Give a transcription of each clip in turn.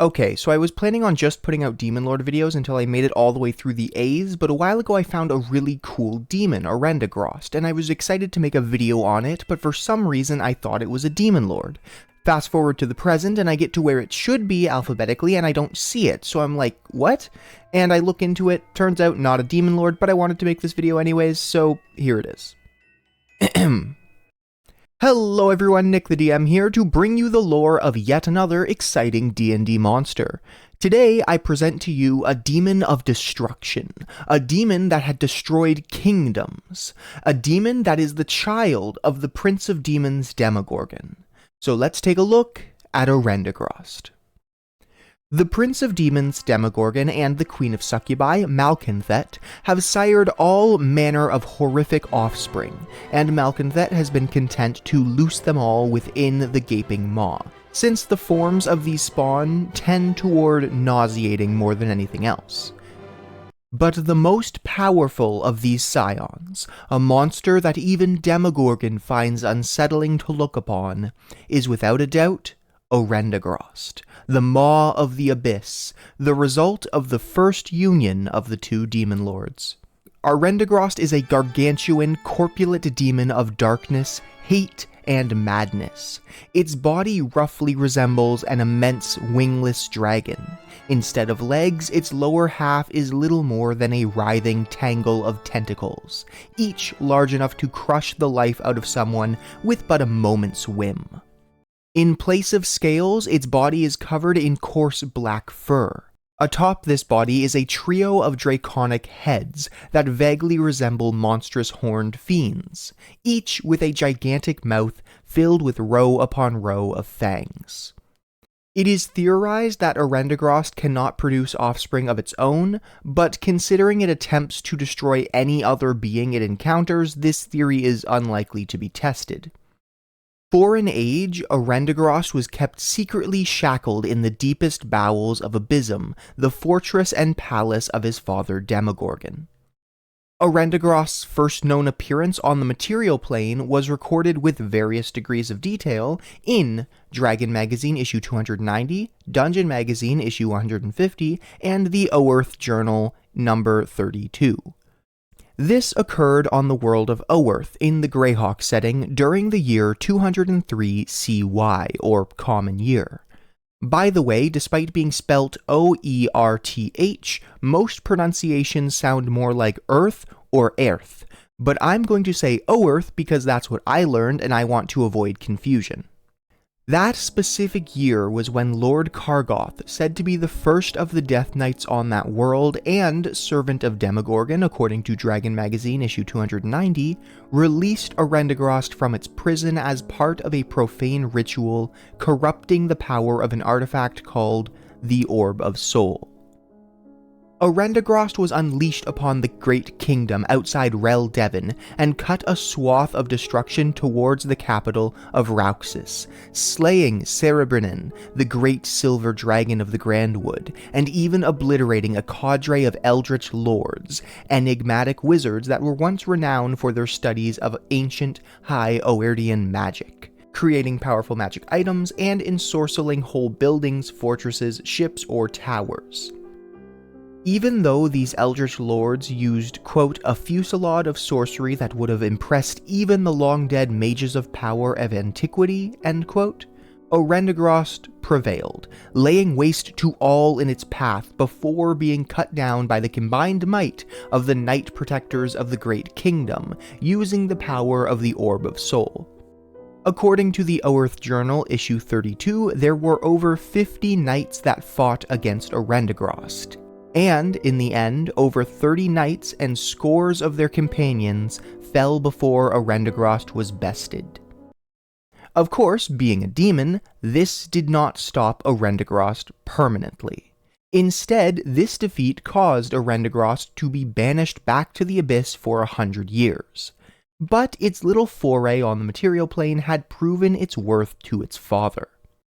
Okay, so I was planning on just putting out Demon Lord videos until I made it all the way through the A's, but a while ago I found a really cool demon, Arendagrost, and I was excited to make a video on it, but for some reason I thought it was a Demon Lord. Fast forward to the present, and I get to where it should be alphabetically, and I don't see it, so I'm like, what? And I look into it, turns out not a Demon Lord, but I wanted to make this video anyways, so here it is. Hello everyone, Nick the DM here to bring you the lore of yet another exciting D&D monster. Today I present to you a demon of destruction, a demon that had destroyed kingdoms, a demon that is the child of the Prince of Demons Demogorgon. So let's take a look at Arendagrost. The Prince of Demons, Demogorgon, and the Queen of Succubi, Malcanthet, have sired all manner of horrific offspring, and Malcanthet has been content to loose them all within the gaping maw, since the forms of these spawn tend toward nauseating more than anything else. But the most powerful of these scions, a monster that even Demogorgon finds unsettling to look upon, is without a doubt Arendagrost, the Maw of the Abyss, the result of the first union of the two demon lords. Arendagrost is a gargantuan, corpulent demon of darkness, hate, and madness. Its body roughly resembles an immense wingless dragon. Instead of legs, its lower half is little more than a writhing tangle of tentacles, each large enough to crush the life out of someone with but a moment's whim. In place of scales, its body is covered in coarse black fur. Atop this body is a trio of draconic heads that vaguely resemble monstrous horned fiends, each with a gigantic mouth filled with row upon row of fangs. It is theorized that Arendagrost cannot produce offspring of its own, but considering it attempts to destroy any other being it encounters, this theory is unlikely to be tested. For an age, Arendagrost was kept secretly shackled in the deepest bowels of Abyssum, the fortress and palace of his father Demogorgon. Arendagrost's first known appearance on the material plane was recorded with various degrees of detail in Dragon Magazine issue 290, Dungeon Magazine issue 150, and the Oerth Journal number 32. This occurred on the world of Oerth in the Greyhawk setting during the year 203 CY, or Common Year. By the way, despite being spelt O-E-R-T-H, most pronunciations sound more like Earth or Earth, but I'm going to say Oerth because that's what I learned and I want to avoid confusion. That specific year was when Lord Kargoth, said to be the first of the Death Knights on that world and servant of Demogorgon according to Dragon Magazine issue 290, released Arendagrost from its prison as part of a profane ritual corrupting the power of an artifact called the Orb of Soul. Arendagrost was unleashed upon the Great Kingdom outside Rel Devon and cut a swath of destruction towards the capital of Rauxus, slaying Cerebrinin, the great silver dragon of the Grandwood, and even obliterating a cadre of eldritch lords, enigmatic wizards that were once renowned for their studies of ancient High Oerdian magic, creating powerful magic items and ensorceling whole buildings, fortresses, ships, or towers. Even though these eldritch lords used, quote, a fusillade of sorcery that would have impressed even the long-dead mages of power of antiquity, end quote, Arendagrost prevailed, laying waste to all in its path before being cut down by the combined might of the Knight Protectors of the Great Kingdom, using the power of the Orb of Soul. According to the Oerth Journal, issue 32, there were over 50 knights that fought against Arendagrost. And, in the end, over 30 knights and scores of their companions fell before Arendagrost was bested. Of course, being a demon, this did not stop Arendagrost permanently. Instead, this defeat caused Arendagrost to be banished back to the Abyss for 100 years. But its little foray on the material plane had proven its worth to its father.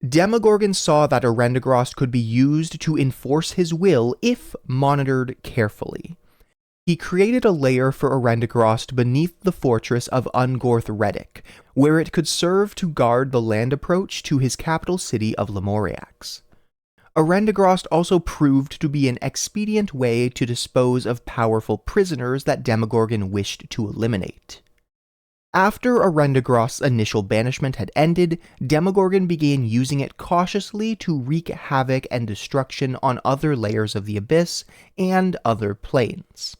Demogorgon saw that Arendagrost could be used to enforce his will if monitored carefully. He created a lair for Arendagrost beneath the fortress of Ungorth Reddick, where it could serve to guard the land approach to his capital city of Lemoriax. Arendagrost also proved to be an expedient way to dispose of powerful prisoners that Demogorgon wished to eliminate. After Arendagrost's initial banishment had ended, Demogorgon began using it cautiously to wreak havoc and destruction on other layers of the Abyss and other planes.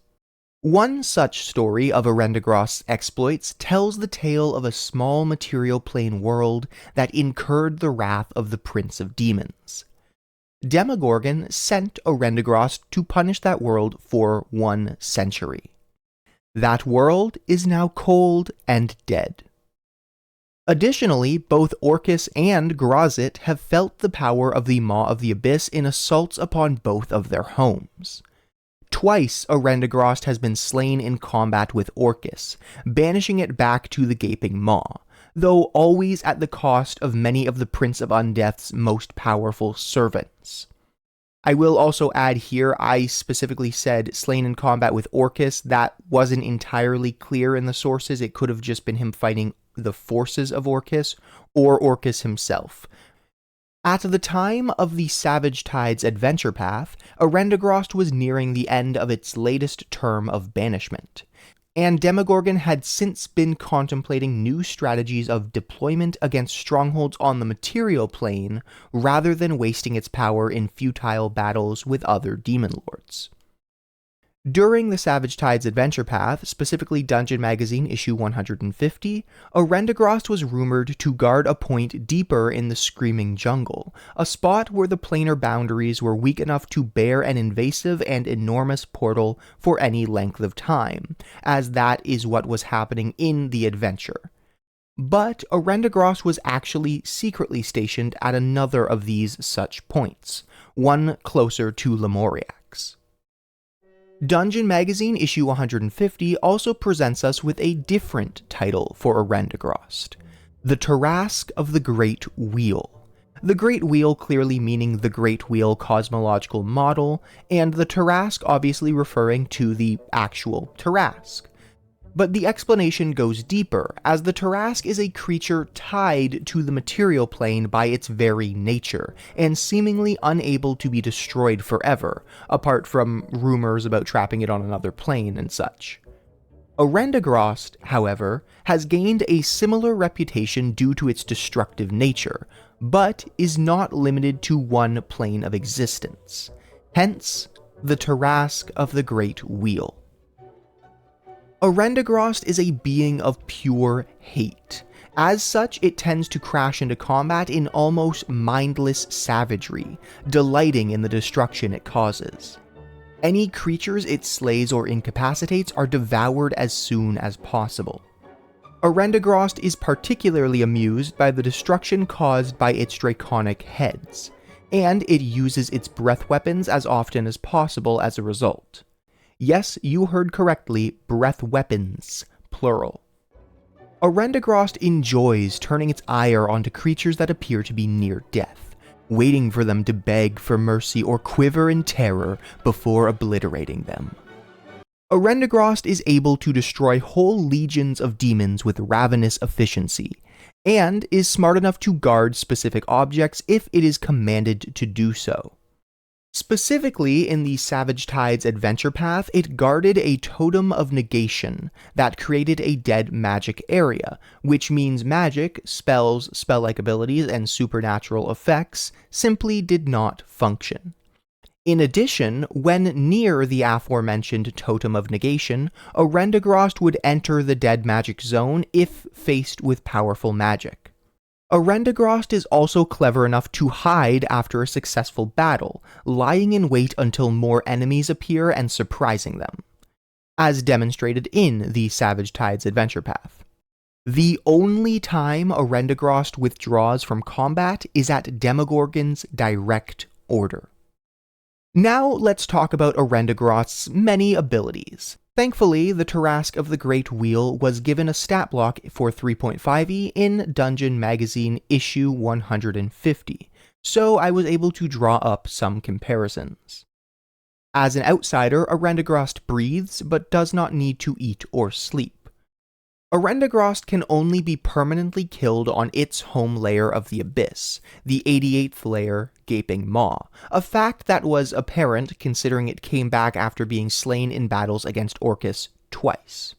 One such story of Arendagrost's exploits tells the tale of a small material plane world that incurred the wrath of the Prince of Demons. Demogorgon sent Arendagrost to punish that world for 1 century. That world is now cold and dead. Additionally, both Orcus and graz'zt have felt the power of the Maw of the Abyss in assaults upon both of their homes. Twice, Arendagrost has been slain in combat with Orcus, banishing it back to the Gaping Maw, though always at the cost of many of the Prince of Undeath's most powerful servants. I will also add here, I specifically said slain in combat with Orcus. That wasn't entirely clear in the sources. It could have just been him fighting the forces of Orcus, or Orcus himself. At the time of the Savage Tides adventure path, Arendagrost was nearing the end of its latest term of banishment, and Demogorgon had since been contemplating new strategies of deployment against strongholds on the material plane, rather than wasting its power in futile battles with other demon lords. During the Savage Tides adventure path, specifically Dungeon Magazine issue 150, Arendagrost was rumored to guard a point deeper in the Screaming Jungle, a spot where the planar boundaries were weak enough to bear an invasive and enormous portal for any length of time, as that is what was happening in the adventure. But Arendagrost was actually secretly stationed at another of these such points, one closer to Lemuriax. Dungeon Magazine issue 150 also presents us with a different title for Arendagrost, the Tarrasque of the Great Wheel. The Great Wheel clearly meaning the Great Wheel cosmological model, and the Tarrasque obviously referring to the actual Tarrasque. But the explanation goes deeper, as the Tarrasque is a creature tied to the material plane by its very nature, and seemingly unable to be destroyed forever, apart from rumors about trapping it on another plane and such. Arendagrost, however, has gained a similar reputation due to its destructive nature, but is not limited to one plane of existence. Hence, the Tarrasque of the Great Wheel. Arendagrost is a being of pure hate. As such, it tends to crash into combat in almost mindless savagery, delighting in the destruction it causes. Any creatures it slays or incapacitates are devoured as soon as possible. Arendagrost is particularly amused by the destruction caused by its draconic heads, and it uses its breath weapons as often as possible as a result. Yes, you heard correctly, breath weapons, plural. Arendagrost enjoys turning its ire onto creatures that appear to be near death, waiting for them to beg for mercy or quiver in terror before obliterating them. Arendagrost is able to destroy whole legions of demons with ravenous efficiency, and is smart enough to guard specific objects if it is commanded to do so. Specifically, in the Savage Tides adventure path, it guarded a totem of negation that created a dead magic area, which means magic, spells, spell-like abilities, and supernatural effects simply did not function. In addition, when near the aforementioned totem of negation, Arendagrost would enter the dead magic zone if faced with powerful magic. Arendagrost is also clever enough to hide after a successful battle, lying in wait until more enemies appear and surprising them, as demonstrated in the Savage Tides adventure path. The only time Arendagrost withdraws from combat is at Demogorgon's direct order. Now let's talk about Arendagrost's many abilities. Thankfully, the Tarrasque of the Great Wheel was given a stat block for 3.5e in Dungeon Magazine issue 150, so I was able to draw up some comparisons. As an outsider, Arendagrost breathes, but does not need to eat or sleep. Arendagrost can only be permanently killed on its home layer of the Abyss, the 88th layer, gaping maw, a fact that was apparent considering it came back after being slain in battles against Orcus twice.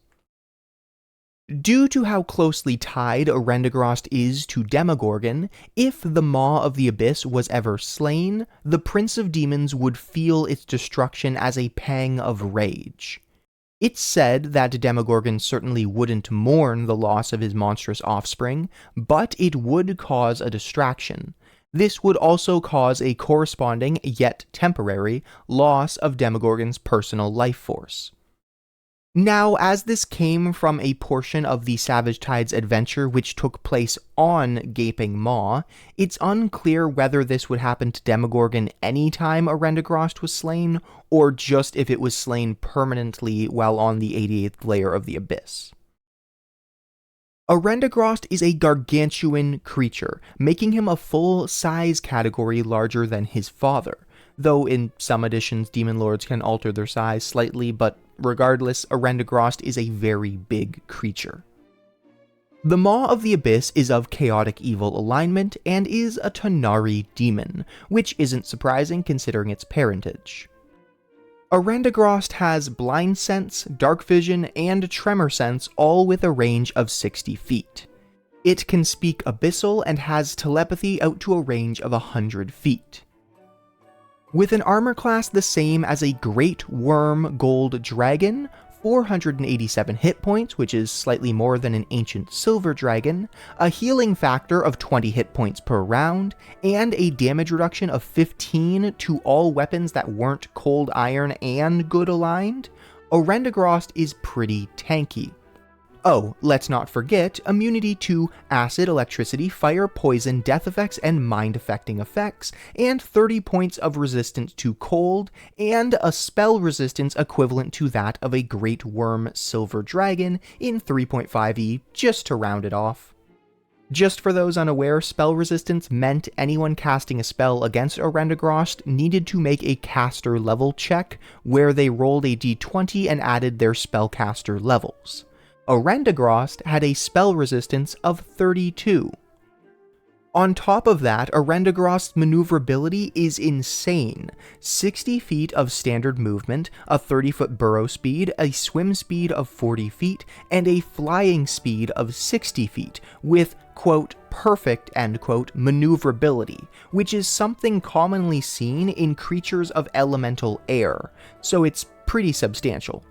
Due to how closely tied Arendagrost is to Demogorgon, if the Maw of the Abyss was ever slain, the Prince of Demons would feel its destruction as a pang of rage. It's said that Demogorgon certainly wouldn't mourn the loss of his monstrous offspring, but it would cause a distraction. This would also cause a corresponding, yet temporary, loss of Demogorgon's personal life force. Now, as this came from a portion of the Savage Tides adventure which took place on Gaping Maw, it's unclear whether this would happen to Demogorgon anytime Arendagrost was slain, or just if it was slain permanently while on the 88th layer of the Abyss. Arendagrost is a gargantuan creature, making him a full-size category larger than his father, though in some editions Demon Lords can alter their size slightly, but regardless, Arendagrost is a very big creature. The Maw of the Abyss is of chaotic evil alignment and is a tanar'ri demon, which isn't surprising considering its parentage. Arendagrost has Blind Sense, Dark Vision, and Tremor Sense, all with a range of 60 feet. It can speak Abyssal and has telepathy out to a range of 100 feet. With an armor class the same as a Great Worm Gold Dragon, 487 hit points, which is slightly more than an Ancient Silver Dragon, a healing factor of 20 hit points per round, and a damage reduction of 15 to all weapons that weren't Cold Iron and Good Aligned, Arendagrost is pretty tanky. Oh, let's not forget immunity to acid, electricity, fire, poison, death effects, and mind-affecting effects, and 30 points of resistance to cold, and a spell resistance equivalent to that of a Great Worm Silver Dragon in 3.5e, just to round it off. Just for those unaware, spell resistance meant anyone casting a spell against Arendagrost needed to make a caster level check, where they rolled a d20 and added their spellcaster levels. Arendagrost had a spell resistance of 32. On top of that, Arendagrost's maneuverability is insane. 60 feet of standard movement, a 30-foot burrow speed, a swim speed of 40 feet, and a flying speed of 60 feet, with, quote, perfect, end quote, maneuverability, which is something commonly seen in creatures of elemental air, so it's pretty substantial.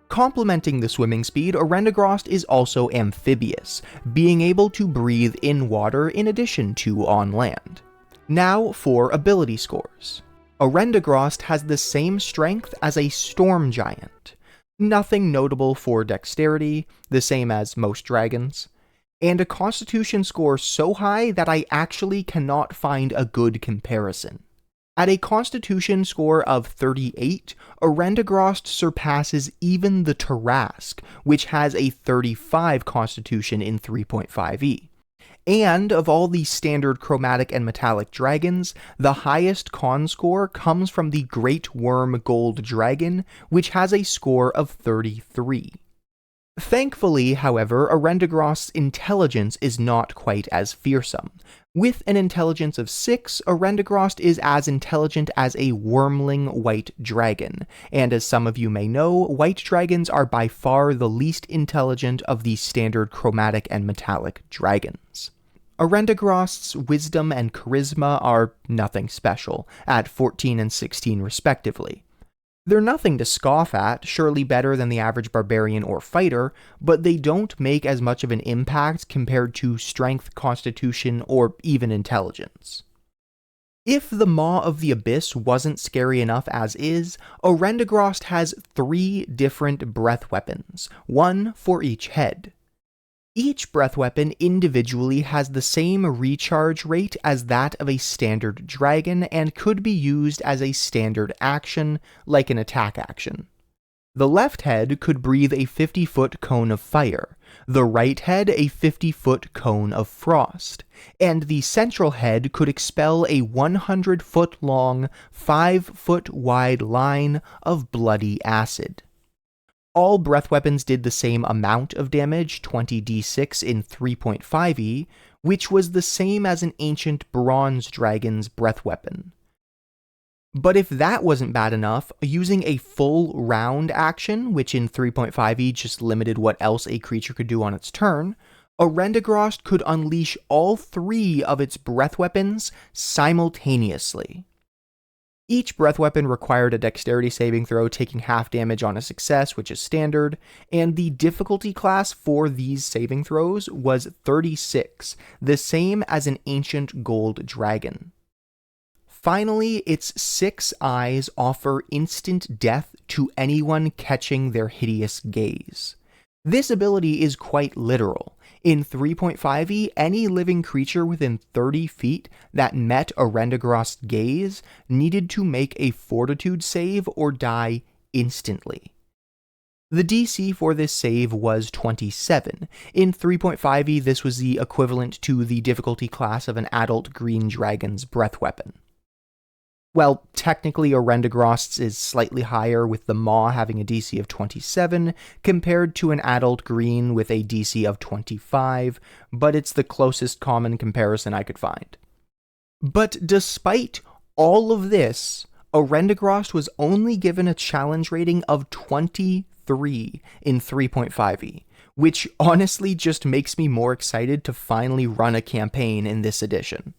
Complementing the swimming speed, Arendagrost is also amphibious, being able to breathe in water in addition to on land. Now for ability scores. Arendagrost has the same strength as a storm giant. Nothing notable for dexterity, the same as most dragons, and a constitution score so high that I actually cannot find a good comparison. At a constitution score of 38, Arendagrost surpasses even the Tarrasque, which has a 35 constitution in 3.5e. And of all the standard chromatic and metallic dragons, the highest con score comes from the Great Worm Gold Dragon, which has a score of 33. Thankfully, however, Arendagrost's intelligence is not quite as fearsome. With an intelligence of 6, Arendagrost is as intelligent as a wormling white dragon, and as some of you may know, white dragons are by far the least intelligent of the standard chromatic and metallic dragons. Arendagrost's wisdom and charisma are nothing special, at 14 and 16 respectively. They're nothing to scoff at, surely better than the average barbarian or fighter, but they don't make as much of an impact compared to strength, constitution, or even intelligence. If the Maw of the Abyss wasn't scary enough as is, Arendagrost has 3 different breath weapons, one for each head. Each breath weapon individually has the same recharge rate as that of a standard dragon and could be used as a standard action, like an attack action. The left head could breathe a 50-foot cone of fire, the right head a 50-foot cone of frost, and the central head could expel a 100-foot-long, 5-foot-wide line of bloody acid. All breath weapons did the same amount of damage, 20d6 in 3.5e, which was the same as an ancient bronze dragon's breath weapon. But if that wasn't bad enough, using a full round action, which in 3.5e just limited what else a creature could do on its turn, Arendagrost could unleash all 3 of its breath weapons simultaneously. Each breath weapon required a dexterity saving throw, taking half damage on a success, which is standard, and the difficulty class for these saving throws was 36, the same as an ancient gold dragon. Finally, its 6 eyes offer instant death to anyone catching their hideous gaze. This ability is quite literal. In 3.5e, any living creature within 30 feet that met Arendagrost's gaze needed to make a fortitude save or die instantly. The DC for this save was 27. In 3.5e, this was the equivalent to the difficulty class of an adult green dragon's breath weapon. Well, technically Arendagrost's is slightly higher, with the Maw having a DC of 27, compared to an adult green with a DC of 25, but it's the closest common comparison I could find. But despite all of this, Arendagrost was only given a challenge rating of 23 in 3.5e, which honestly just makes me more excited to finally run a campaign in this edition.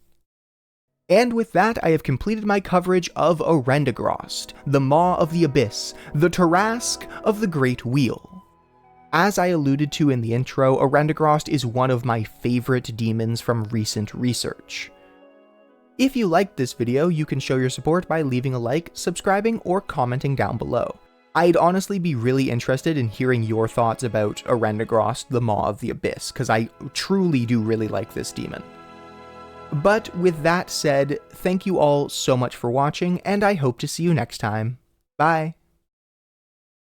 And with that, I have completed my coverage of Arendagrost, the Maw of the Abyss, the Tarrasque of the Great Wheel. As I alluded to in the intro, Arendagrost is one of my favorite demons from recent research. If you liked this video, you can show your support by leaving a like, subscribing, or commenting down below. I'd honestly be really interested in hearing your thoughts about Arendagrost, the Maw of the Abyss, because I truly do really like this demon. But with that said, thank you all so much for watching, and I hope to see you next time. Bye!